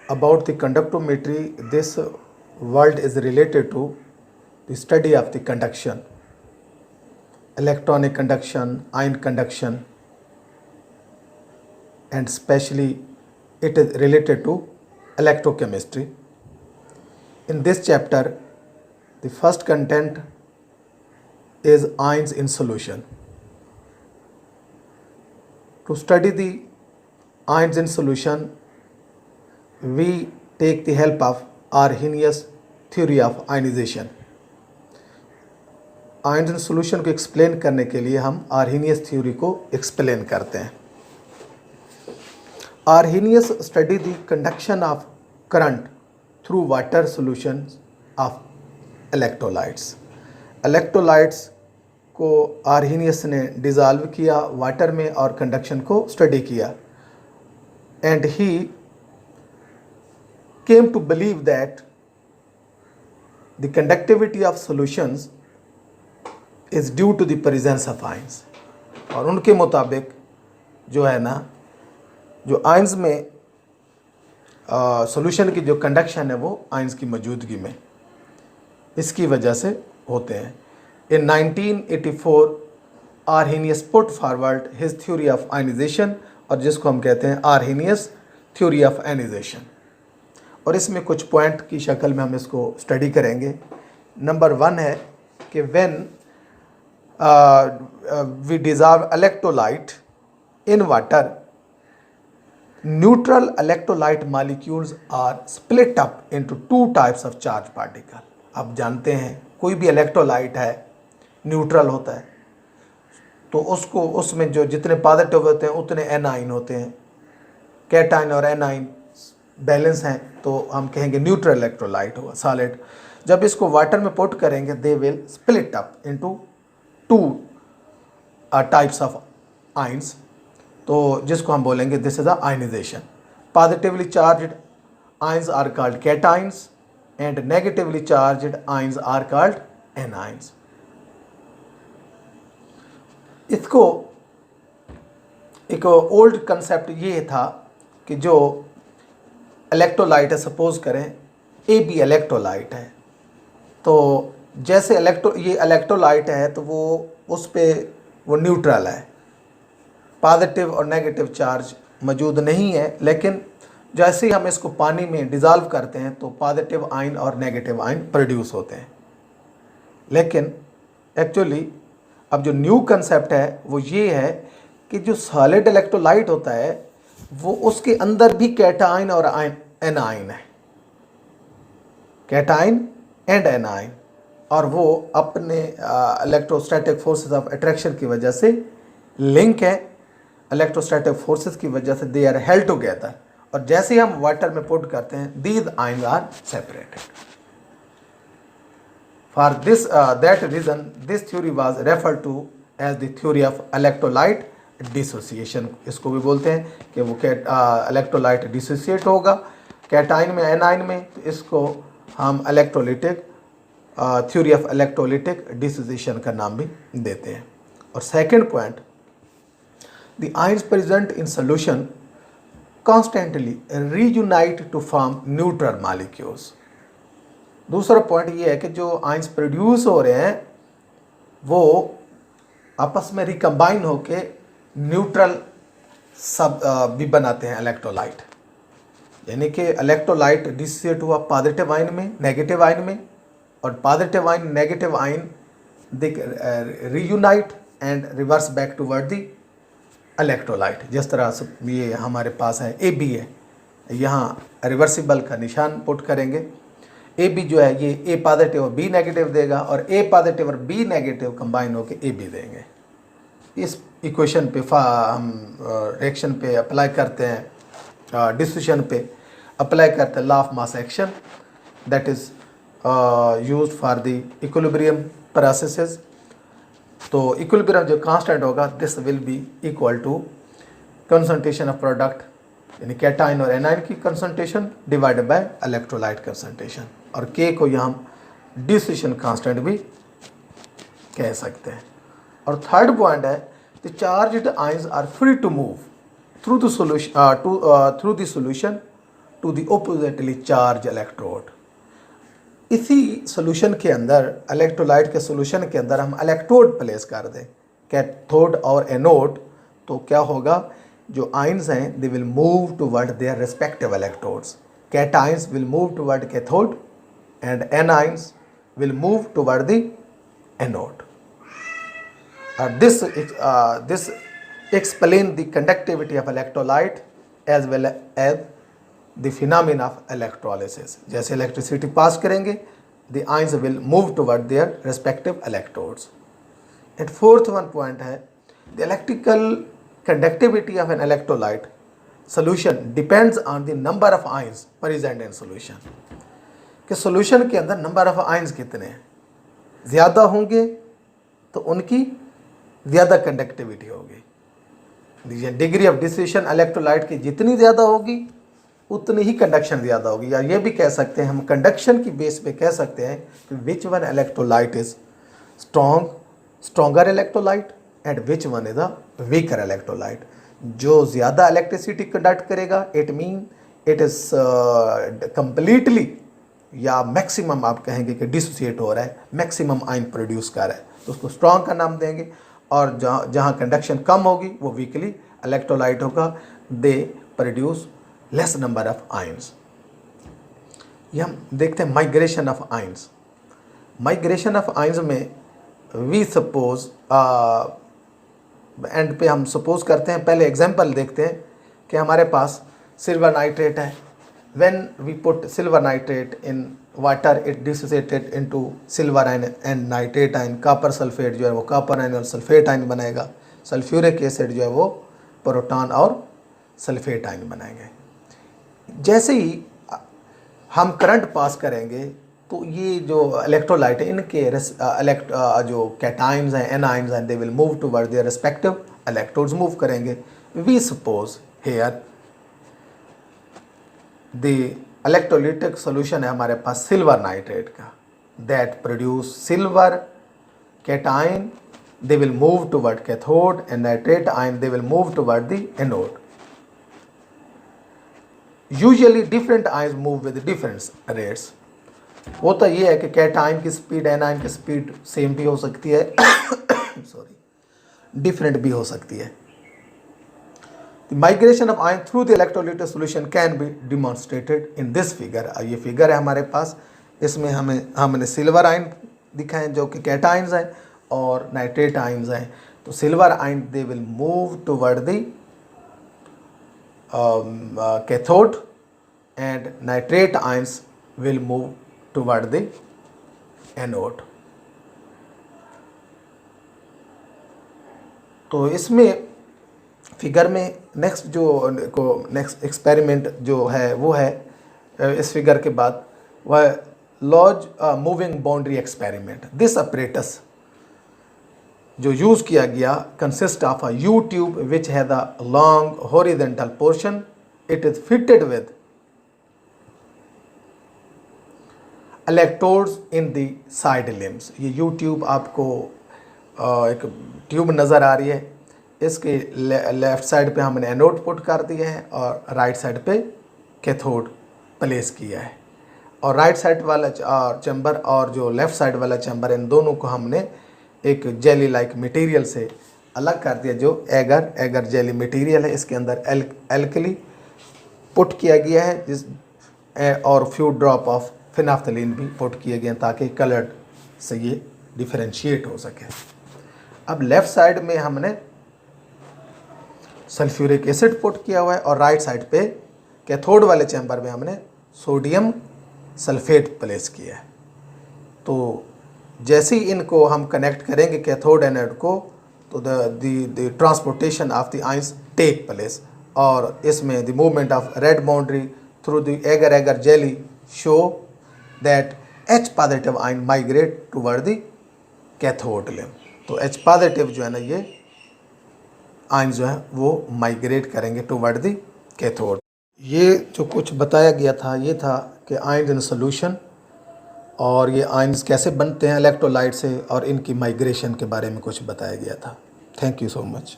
about the conductometry, this world is related to the study of the conduction, electronic conduction, ion conduction, and especially it is related to electrochemistry. In this chapter, the first content is ions in solution. To study the ions in solution, we take the help of Arrhenius theory of ionization. Ions in solution को explain करने के लिए हम Arrhenius theory को explain करते हैं. Arrhenius study the conduction of current through water solution of electrolytes. Electrolytes को Arrhenius ने डिज़ोल्व किया वाटर में और कंडक्शन को स्टडी किया. And he came to believe that the conductivity of solutions is due to the presence of ions. और उनके मुताबिक जो है ना, जो आयंस में सॉल्यूशन की जो कंडक्शन है वो आयंस की मौजूदगी में इसकी वजह से होते हैं. In 1984 Arrhenius put forward his theory of ionization, और जिसको हम कहते हैं आर्हेनियस थ्योरी ऑफ आयनाइजेशन. और इसमें कुछ पॉइंट की शक्ल में हम इसको स्टडी करेंगे. नंबर 1 है कि when we dissolve electrolyte in water, neutral electrolyte molecules are split up into 2 types of charge particle. आप जानते हैं कोई भी इलेक्ट्रोलाइट है न्यूट्रल होता है तो उसको उसमें जो जितने पॉजिटिव होते हैं उतने एनाइन होते हैं. कैटाइन और एनाइन बैलेंस हैं तो हम कहेंगे न्यूट्रल इलेक्ट्रोलाइट होगा सॉलिड. जब इसको वाटर में पुट करेंगे they will split up into 2 types of ions, तो जिसको हम बोलेंगे this is a ionization. Positively charged ions are called cations and negatively charged ions are called anions. इसको एक ओल्ड कंसेप्ट ये था कि जो इलेक्ट्रोलाइट है, सपोज करें ए बी इलेक्ट्रोलाइट है, तो जैसे ये इलेक्ट्रोलाइट है तो वो उस पर वो न्यूट्रल है, पॉजिटिव और नेगेटिव चार्ज मौजूद नहीं है. लेकिन जैसे ही हम इसको पानी में डिज़ोल्व करते हैं तो पॉजिटिव आयन और नेगेटिव आयन प्रोड्यूस होते हैं. लेकिन एक्चुअली अब जो न्यू कंसेप्ट है वो ये है कि जो सॉलिड इलेक्ट्रोलाइट होता है वो उसके अंदर भी कैटाइन और एनाइन है, कैटाइन एंड एनाइन, और वो अपने इलेक्ट्रोस्टैटिक फोर्सेस ऑफ अट्रैक्शन की वजह से लिंक है. इलेक्ट्रोस्टैटिक फोर्सेस की वजह से दे आर हेल्ड टुगेदर, और जैसे ही हम वाटर में पुट करते हैं these ion are separated. For this that reason this theory was referred to as the theory of electrolyte dissociation. इसको भी बोलते हैं कि वो इलेक्ट्रोलाइट डिसोसिएट होगा कैटाइन में एनाइन में, तो इसको हम electrolytic theory of electrolytic dissociation का नाम भी देते हैं. और second point, the ions present in solution constantly reunite to form neutral molecules. दूसरा पॉइंट ये है कि जो आयंस प्रोड्यूस हो रहे हैं वो आपस में रिकम्बाइन होके न्यूट्रल सब भी बनाते हैं इलेक्ट्रोलाइट. यानी कि इलेक्ट्रोलाइट डिसोसिएट हुआ पॉजिटिव आयन में नेगेटिव आयन में, और positive ion negative ion they reunite and reverse back toward the electrolyte. जिस तरह से ये हमारे पास है ए बी है, यहाँ रिवर्सिबल का निशान पुट करेंगे. ए बी जो है ये ए पॉजिटिव और बी नेगेटिव देगा, और ए पॉजिटिव और बी नेगेटिव कंबाइन होकर ए बी देंगे. इस इक्वेशन पे हम रिएक्शन पे अप्लाई करते हैं, डिसोसिएशन पे अप्लाई करते हैं law of mass action that is used for the equilibrium processes. तो इक्विलिब्रियम जो कांस्टेंट होगा this will be equal to concentration of product यानी कैटाइन और एनाइन की concentration divided by electrolyte concentration, और के को यहाँ हम डिसोसिएशन कांस्टेंट भी कह सकते हैं. और थर्ड पॉइंट है the charged ions are free to move through the solution to the oppositely charge electrode. इसी सॉल्यूशन के अंदर, इलेक्ट्रोलाइट के सॉल्यूशन के अंदर हम इलेक्ट्रोड प्लेस कर दें, कैथोड और एनोड, तो क्या होगा, जो आयंस हैं they will move toward their respective electrodes. Cations will move toward cathode and anions will move toward the anode. This explains the conductivity of electrolyte as well as the phenomena of electrolysis. जैसे electricity pass करेंगे, the ions will move toward their respective electrodes. And fourth one point है, the electrical conductivity of an electrolyte solution depends on the number of ions present in solution. कि solution के अंदर number of ions कितने हैं, ज़्यादा होंगे तो उनकी ज़्यादा कंडक्टिविटी होगी। डिग्री ऑफ डिसोसिएशन इलेक्ट्रोलाइट की जितनी ज़्यादा होगी उतनी ही कंडक्शन ज़्यादा होगी। या ये भी कह सकते हैं हम, कंडक्शन की बेस पे कह सकते हैं कि which one electrolyte is stronger electrolyte and which one is a weaker electrolyte. जो ज़्यादा इलेक्ट्रिसिटी कंडक्ट करेगा it mean it is completely या मैक्सिमम आप कहेंगे कि डिसोसिएट हो रहा है, मैक्सिमम आयन प्रोड्यूस कर रहा है, तो उसको स्ट्रॉन्ग का नाम देंगे। और जहाँ कंडक्शन कम होगी वो वीकली इलेक्ट्रोलाइट होगा, they produce less number of ions. ये हम देखते हैं migration of ions. Migration of ions में वी सपोज एंड पे हम सपोज करते हैं, पहले एग्जांपल देखते हैं कि हमारे पास सिल्वर नाइट्रेट है। When we put silver nitrate in water, it dissociated into silver ion and nitrate ion। Copper sulphate जो है वो कॉपर आयन और सल्फेट आयन बनाएगा। सल्फ्यूरिक एसिड जो है वो प्रोटॉन और सल्फेट आयन बनाएंगे। जैसे ही हम करंट पास करेंगे तो ये जो इलेक्ट्रोलाइट है इनके जो कैटायंस हैं, एनायंस हैं, they will move toward their respective electrodes, move करेंगे। We suppose here the electrolytic solution है हमारे पास सिल्वर नाइट्रेट का, that produce silver cation, they will move toward cathode and nitrate ion they will move toward the anode. Usually different ions move with different rates. होता ये है कि cation की speed anion की स्पीड सेम भी हो सकती है सॉरी, डिफरेंट भी हो सकती है। The migration of ion through the electrolytic solution can be demonstrated in this figure। ये फिगर है हमारे पास, इसमें हमने सिल्वर आयन दिखाए जो कि कैटायंस हैं और नाइट्रेट आयंस हैं। तो silver ion they will move toward the cathode and nitrate ions will move toward the anode. तो इसमें फिगर में नेक्स्ट एक्सपेरिमेंट जो है वो है इस फिगर के बाद, वह Lodge moving boundary experiment. This apparatus जो यूज़ किया गया consist of a U tube which has a long horizontal portion, it is fitted with electrodes in the side limbs. ये यू ट्यूब आपको एक ट्यूब नज़र आ रही है, इसके लेफ़्ट साइड पे हमने एनोड पुट कर दिए हैं और राइट साइड पे कैथोड प्लेस किया है। और राइट साइड वाला चैम्बर और जो लेफ़्ट साइड वाला चैम्बर, इन दोनों को हमने एक जेली लाइक मटेरियल से अलग कर दिया, जो एगर जेली मटेरियल है। इसके अंदर एल्कली पुट किया गया है और फ्यू ड्रॉप ऑफ फिनाफ्थलीन भी पुट किए गए ताकि कलर्ड से ये डिफरेंशिएट हो सके। अब लेफ़्ट साइड में हमने सल्फ्यूरिक एसिड पुट किया हुआ है और राइट साइड पे कैथोड वाले चैम्बर में हमने सोडियम सल्फेट प्लेस किया है। तो जैसे ही इनको हम कनेक्ट करेंगे कैथोड एनोड को, तो the transportation of the ions take place, और इसमें the movement of red boundary through the agar jelly show that H positive ion migrate toward the cathode limb. तो H पॉजिटिव जो है ना, ये आयन जो है वो माइग्रेट करेंगे टुवर्ड द कैथोड। ये जो कुछ बताया गया था ये था कि आयन इन सोल्यूशन, और ये आयन्स कैसे बनते हैं इलेक्ट्रोलाइट से, और इनकी माइग्रेशन के बारे में कुछ बताया गया था। Thank you so much.